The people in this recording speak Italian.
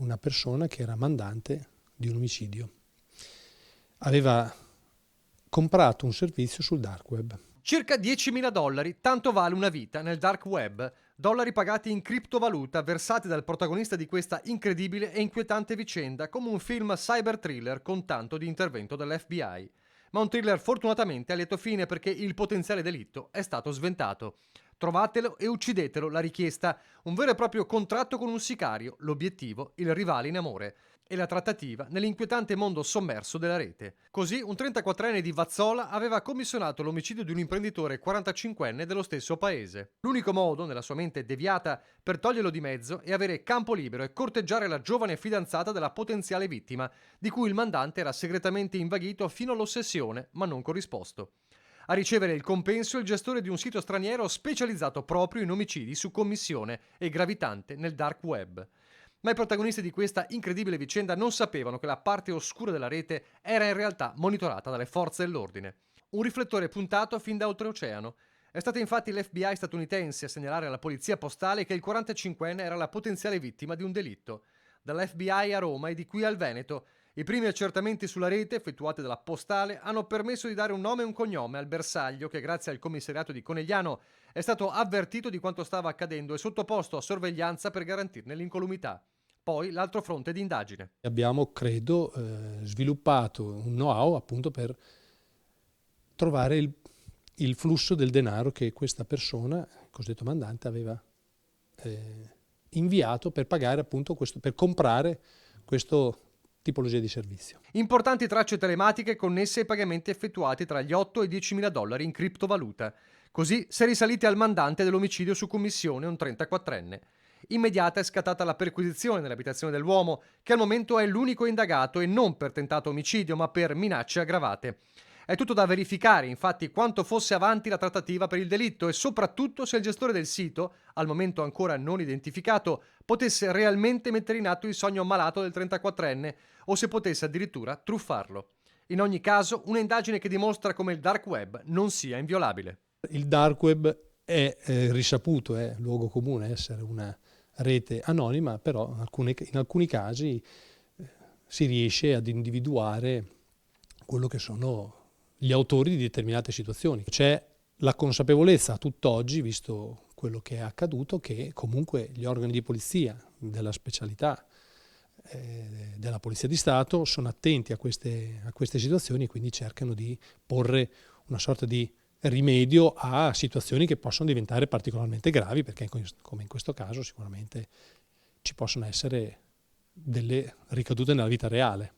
una persona che era mandante di un omicidio. Aveva comprato un servizio sul dark web. Circa $10.000, tanto vale una vita nel dark web, dollari pagati in criptovaluta versati dal protagonista di questa incredibile e inquietante vicenda, come un film cyber thriller con tanto di intervento dell'FBI. Ma un thriller fortunatamente a lieto fine perché il potenziale delitto è stato sventato. Trovatelo e uccidetelo, la richiesta, un vero e proprio contratto con un sicario, l'obiettivo, il rivale in amore e la trattativa nell'inquietante mondo sommerso della rete. Così un 34enne di Vazzola aveva commissionato l'omicidio di un imprenditore 45enne dello stesso paese. L'unico modo, nella sua mente deviata, per toglierlo di mezzo è avere campo libero e corteggiare la giovane fidanzata della potenziale vittima, di cui il mandante era segretamente invaghito fino all'ossessione, ma non corrisposto. A ricevere il compenso il gestore di un sito straniero specializzato proprio in omicidi su commissione e gravitante nel dark web. Ma i protagonisti di questa incredibile vicenda non sapevano che la parte oscura della rete era in realtà monitorata dalle forze dell'ordine. Un riflettore puntato fin da oltreoceano. È stata infatti l'FBI statunitense a segnalare alla polizia postale che il 45enne era la potenziale vittima di un delitto. Dall'FBI a Roma e di qui al Veneto, i primi accertamenti sulla rete effettuati dalla postale hanno permesso di dare un nome e un cognome al bersaglio che, grazie al commissariato di Conegliano, è stato avvertito di quanto stava accadendo e sottoposto a sorveglianza per garantirne l'incolumità. Poi l'altro fronte di indagine. Abbiamo, credo, sviluppato un know-how appunto per trovare il flusso del denaro che questa persona, il cosiddetto mandante, aveva inviato per pagare appunto questo, per comprare questo tipologia di servizio. Importanti tracce telematiche connesse ai pagamenti effettuati tra gli 8 e i $10.000 in criptovaluta. Così si è risaliti al mandante dell'omicidio su commissione, un 34enne. Immediata è scattata la perquisizione nell'abitazione dell'uomo, che al momento è l'unico indagato e non per tentato omicidio, ma per minacce aggravate. È tutto da verificare, infatti, quanto fosse avanti la trattativa per il delitto e soprattutto se il gestore del sito, al momento ancora non identificato, potesse realmente mettere in atto il sogno malato del 34enne o se potesse addirittura truffarlo. In ogni caso, un'indagine che dimostra come il dark web non sia inviolabile. Il dark web è risaputo, è luogo comune essere una rete anonima, però in alcuni casi si riesce ad individuare quello che sono gli autori di determinate situazioni. C'è la consapevolezza a tutt'oggi, visto quello che è accaduto, che comunque gli organi di polizia della specialità della Polizia di Stato sono attenti a queste situazioni e quindi cercano di porre una sorta di rimedio a situazioni che possono diventare particolarmente gravi, perché come in questo caso sicuramente ci possono essere delle ricadute nella vita reale.